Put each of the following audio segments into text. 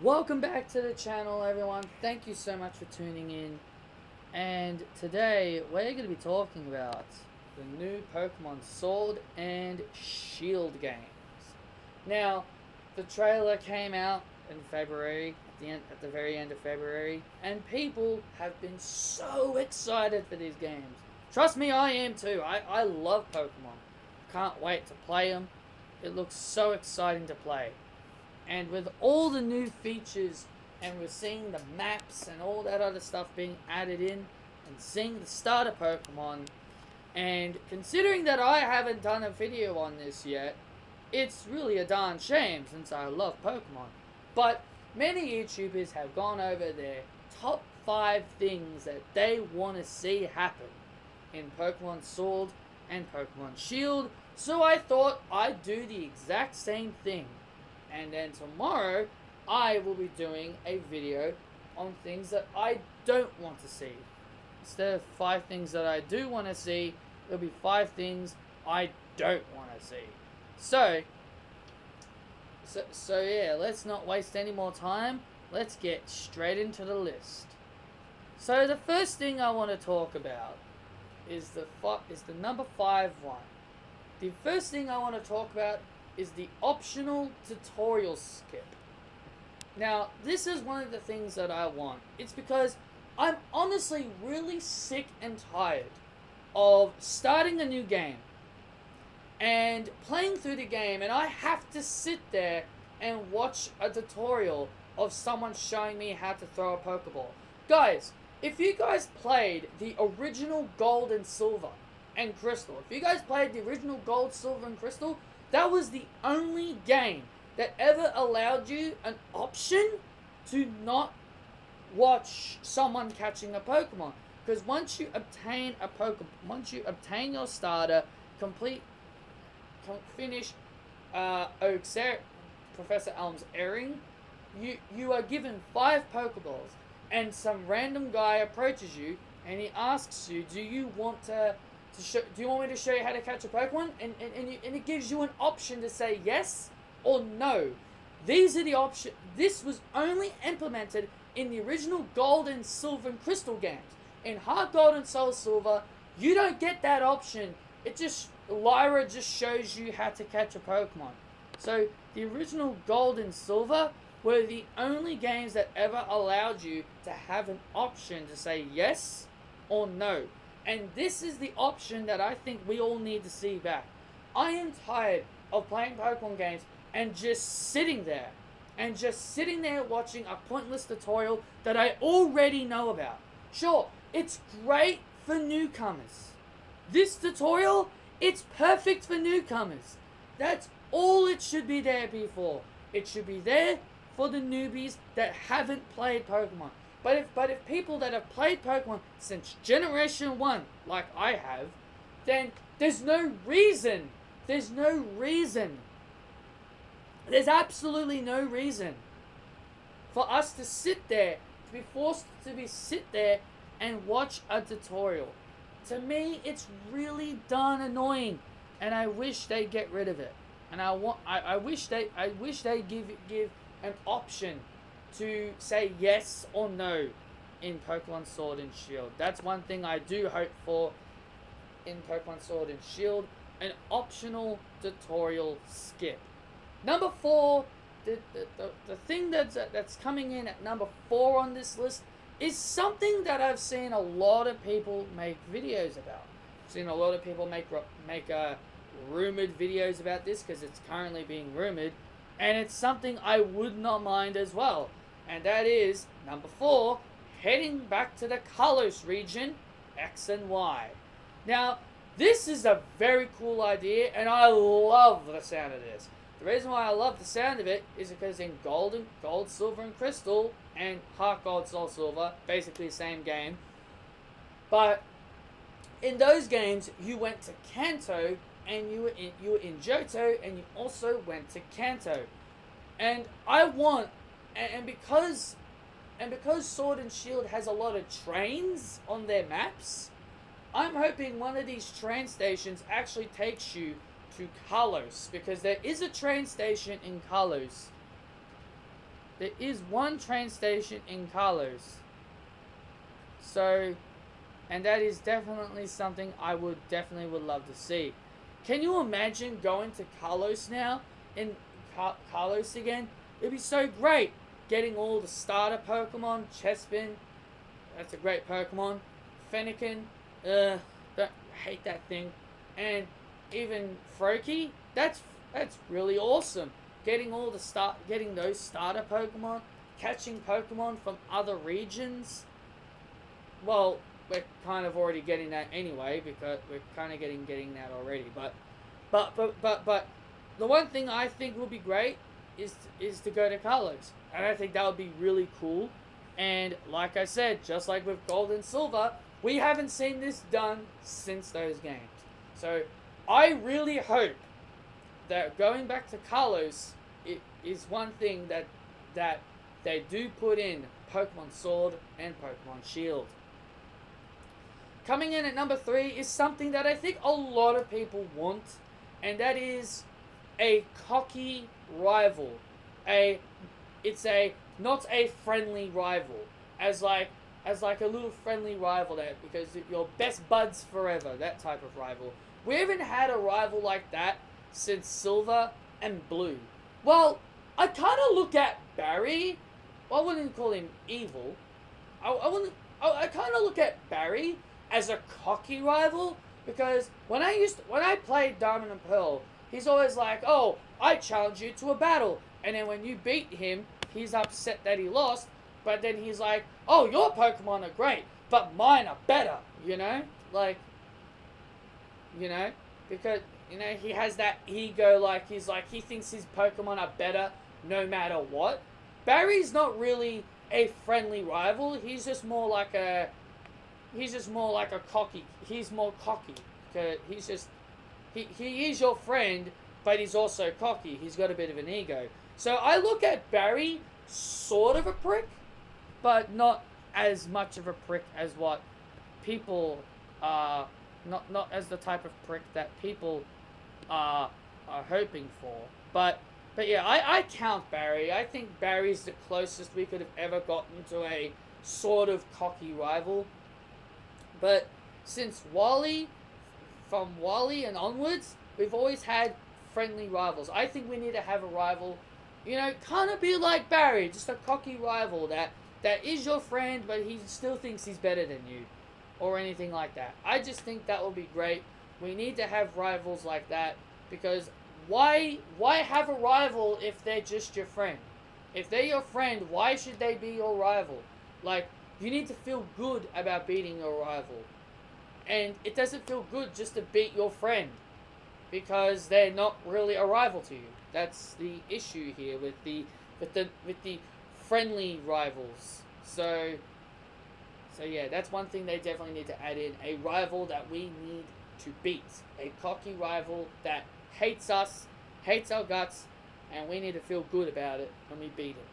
Welcome back to the channel, everyone. Thank you so much for tuning in. And today we're going to be talking about the new Pokemon Sword and Shield games. Now, the trailer came out in February, at the very end of February, and people have been so excited for these games. Trust me, I am too. I love Pokemon. Can't wait to play them. It looks so exciting to play. And with all the new features, and we're seeing the maps and all that other stuff being added in, and seeing the starter Pokemon, and considering that I haven't done a video on this yet, it's really a darn shame since I love Pokemon. But many YouTubers have gone over their top 5 things that they want to see happen in Pokemon Sword and Pokemon Shield, so I thought I'd do the exact same thing. And then tomorrow, I will be doing a video on things that I don't want to see. Instead of 5 things that I do want to see, there'll be 5 things I don't want to see. So yeah, let's not waste any more time. Let's get straight into the list. So the first thing I want to talk about is the number 5 one. The first thing I want to talk about is the optional tutorial skip. Now, this is one of the things that I want. It's because I'm honestly really sick and tired of starting a new game and playing through the game, and I have to sit there and watch a tutorial of someone showing me how to throw a Pokeball. Guys, if you guys played the original Gold and Silver and Crystal, that was the only game that ever allowed you an option to not watch someone catching a Pokemon. Because once you obtain your starter, finish Professor Elm's airing, you are given 5 Pokeballs, and some random guy approaches you and he asks you, do you want me to show you how to catch a Pokemon? And it gives you an option to say yes or no. These are the options. This was only implemented in the original Gold and Silver and Crystal games. In Heart Gold and Soul Silver, you don't get that option. Lyra just shows you how to catch a Pokemon. So the original Gold and Silver were the only games that ever allowed you to have an option to say yes or no. And this is the option that I think we all need to see back. I am tired of playing Pokemon games and just sitting there watching a pointless tutorial that I already know about. Sure, it's great for newcomers. This tutorial, it's perfect for newcomers. That's all it should be there for. It should be there for the newbies that haven't played Pokemon. But if people that have played Pokemon since Generation 1, like I have, then there's absolutely no reason for us to sit there, to be forced to sit there and watch a tutorial. To me, it's really darn annoying, and I wish they'd get rid of it. And I wish they give an option to say yes or no in Pokemon Sword and Shield. That's one thing I do hope for in Pokemon Sword and Shield, an optional tutorial skip. Number 4, the thing that's coming in at number 4 on this list is something that I've seen a lot of people make videos about. I've seen a lot of people make rumored videos about this because it's currently being rumored, and it's something I would not mind as well. And that is, number 4, heading back to the Kalos region, X and Y. Now, this is a very cool idea, and I love the sound of this. The reason why I love the sound of it is because in Gold, Silver, and Crystal, and Heart Gold, Soul Silver, basically the same game, but in those games, you went to Kanto, and you were in Johto, and you also went to Kanto. And because Sword and Shield has a lot of trains on their maps, I'm hoping one of these train stations actually takes you to Kalos, because there is a train station in Kalos There is one train station in Kalos. So, and that is definitely something I would love to see. Can you imagine going to Kalos now, in Kalos again? It'd be so great. Getting all the starter Pokemon, Chespin, that's a great Pokemon. Fennekin, hate that thing. And even Froakie, that's really awesome. Getting those starter Pokemon, catching Pokemon from other regions. Well, we're kind of already getting that anyway, because we're kind of getting that already. But the one thing I think would be great is to go to Kalos, and I think that would be really cool. And like I said, just like with Gold and Silver, we haven't seen this done since those games. So I really hope that going back to Kalos is one thing that they do put in Pokemon Sword and Pokemon Shield. Coming in at number 3 is something that I think a lot of people want, and that is a cocky rival. It's not a friendly rival, as like a little friendly rival there, because you're best buds forever, that type of rival. We haven't had a rival like that since Silver and Blue. Well, I kind of look at Barry. I wouldn't call him evil. I kind of look at Barry as a cocky rival, because when I played Diamond and Pearl, he's always like, "Oh, I challenge you to a battle," and then when you beat him, he's upset that he lost. But then he's like, "Oh, your Pokemon are great, but mine are better." Because he has that ego. He thinks his Pokemon are better no matter what. Barry's not really a friendly rival. He's just more like a cocky. He's more cocky. He is your friend, but he's also cocky. He's got a bit of an ego. So I look at Barry sort of a prick, but not as much of a prick as what people not as the type of prick that people are hoping for. But yeah, I count Barry. I think Barry's the closest we could have ever gotten to a sort of cocky rival. But since from Wally and onwards, we've always had friendly rivals. I think we need to have a rival, kind of be like Barry, just a cocky rival that is your friend, but he still thinks he's better than you, or anything like that. I just think that would be great. We need to have rivals like that, because why have a rival if they're just your friend? If they're your friend, why should they be your rival? You need to feel good about beating your rival. And it doesn't feel good just to beat your friend, because they're not really a rival to you. That's the issue here with the friendly rivals. So yeah, that's one thing they definitely need to add in. A rival that we need to beat. A cocky rival that hates us, hates our guts, and we need to feel good about it when we beat it.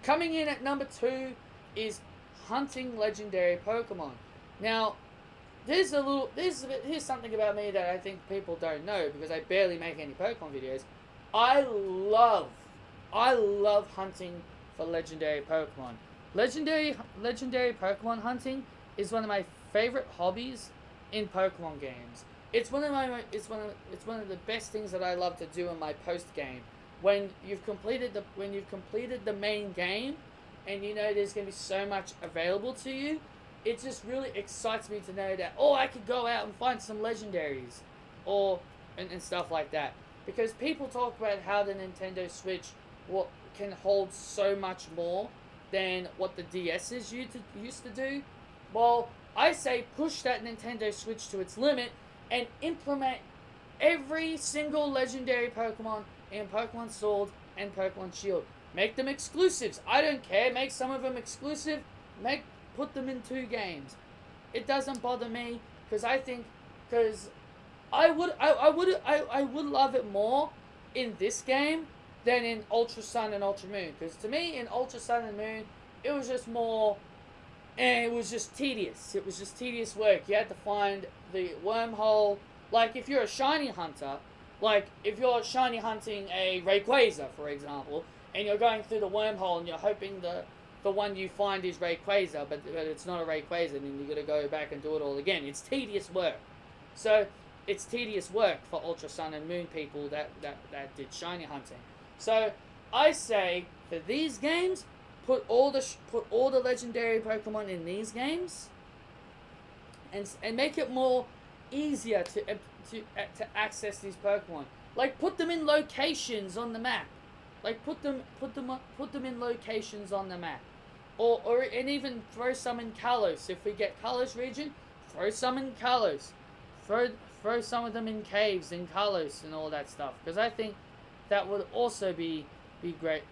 Coming in at number 2 is hunting legendary Pokemon. Now, here's something about me that I think people don't know, because I barely make any Pokemon videos. I love hunting for legendary Pokemon. Legendary Pokemon hunting is one of my favorite hobbies in Pokemon games. It's one of the best things that I love to do in my post game. When you've completed the main game, and there's going to be so much available to you, it just really excites me to know that, I could go out and find some legendaries, and stuff like that. Because people talk about how the Nintendo Switch can hold so much more than what the DS's used to do. Well, I say push that Nintendo Switch to its limit and implement every single legendary Pokemon in Pokemon Sword and Pokemon Shield. Make them exclusives. I don't care. Make some of them exclusive. Put them in 2 games. It doesn't bother me, because I would love it more in this game than in Ultra Sun and Ultra Moon. Because to me, in Ultra Sun and Moon, it was just more, and it was just tedious. It was just tedious work. You had to find the wormhole. Like, if you're a shiny hunter, Like, if you're shiny hunting a Rayquaza, for example, and you're going through the wormhole and you're hoping the one you find is Rayquaza, but it's not a Rayquaza, then you got to go back and do it all again. It's tedious work. So, it's tedious work for Ultra Sun and Moon people that did shiny hunting. So, I say, for these games, put all the legendary Pokemon in these games, and make it more easier to access these Pokemon. Like, put them in locations on the map. Like, put them in locations on the map, and even throw some in Kalos. If we get Kalos region, throw some in Kalos. Throw some of them in caves in Kalos and all that stuff. Because I think that would also be great.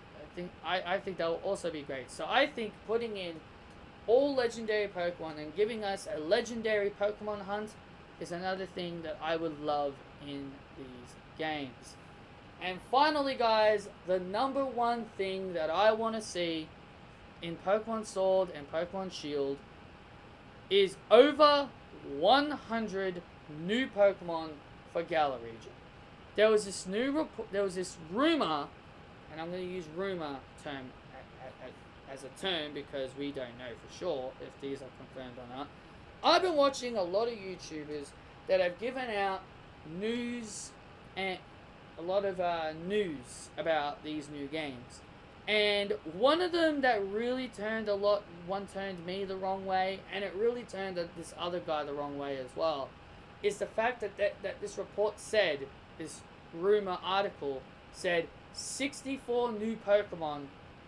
I think that will also be great. So I think putting in all legendary Pokemon and giving us a legendary Pokemon hunt is another thing that I would love in these games. And finally, guys, the number one thing that I want to see in Pokemon Sword and Pokemon Shield is over 100 new Pokemon for Galar region. There was this rumor, and I'm going to use rumor term as a term because we don't know for sure if these are confirmed or not. I've been watching a lot of YouTubers that have given out news and a lot of news about these new games. And one of them that really turned me the wrong way, and it really turned this other guy the wrong way as well, is the fact that this report said, this rumor article said 64 new Pokemon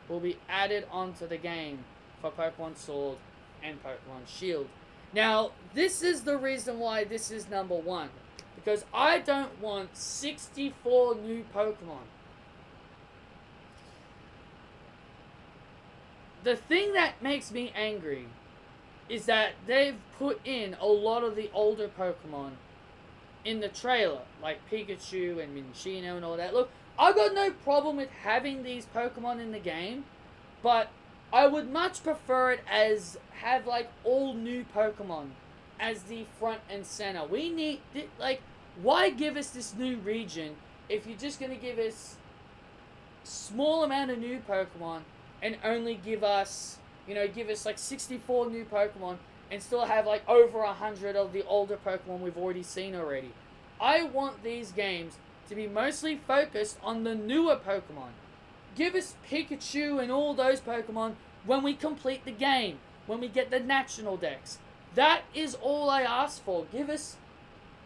will be added onto the game for Pokemon Sword and Pokemon Shield. Now, this is the reason why this is number one. Because I don't want 64 new Pokemon. The thing that makes me angry is that they've put in a lot of the older Pokemon in the trailer. Like Pikachu and Minccino and all that. Look, I got no problem with having these Pokemon in the game. But I would much prefer it as have like all new Pokemon as the front and center. We need, like, why give us this new region if you're just going to give us small amount of new Pokemon and only give us like 64 new Pokemon and still have like over 100 of the older Pokemon we've already seen already. I want these games to be mostly focused on the newer Pokemon. Give us Pikachu and all those Pokemon when we complete the game, when we get the National Dex. That is all I ask for. Give us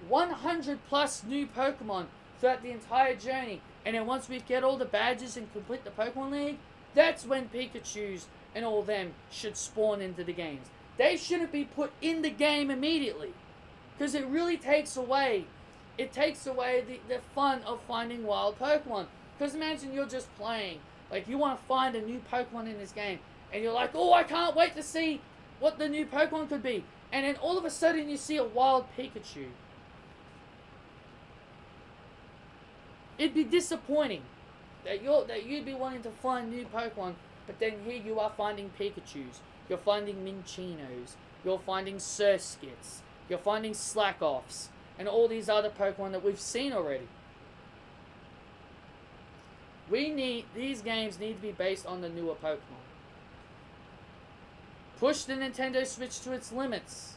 100 plus new Pokemon throughout the entire journey. And then once we get all the badges and complete the Pokemon League, that's when Pikachus and all them should spawn into the games. They shouldn't be put in the game immediately. Because it really takes away. It takes away the fun of finding wild Pokemon. Because imagine you're just playing. Like, you want to find a new Pokemon in this game. And you're like, oh, I can't wait to see what the new Pokemon could be. And then all of a sudden you see a wild Pikachu. It'd be disappointing that you'd be wanting to find new Pokemon, but then here you are finding Pikachus, you're finding Minccinos, you're finding Surskits, you're finding Slackoffs, and all these other Pokemon that we've seen already. These games need to be based on the newer Pokemon. Push the Nintendo Switch to its limits.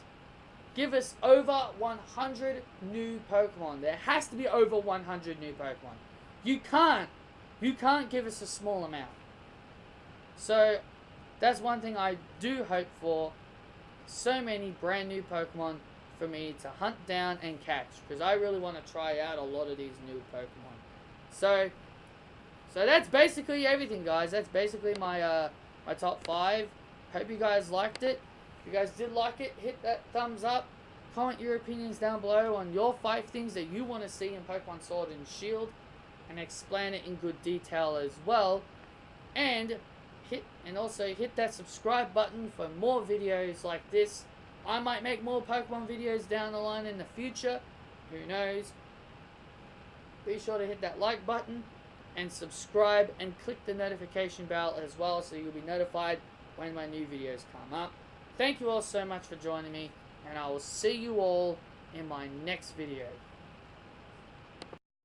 Give us over 100 new Pokemon. There has to be over 100 new Pokemon. You can't give us a small amount. So, that's one thing I do hope for. So many brand new Pokemon for me to hunt down and catch. Because I really want to try out a lot of these new Pokemon. So that's basically everything, guys. That's basically my my top 5. Hope you guys liked it. If you guys did like it, hit that thumbs up. Comment your opinions down below on your 5 things that you want to see in Pokemon Sword and Shield. And explain it in good detail as well. And also hit that subscribe button for more videos like this. I might make more Pokemon videos down the line in the future. Who knows? Be sure to hit that like button and subscribe and click the notification bell as well so you'll be notified when my new videos come up. Thank you all so much for joining me, and I will see you all in my next video.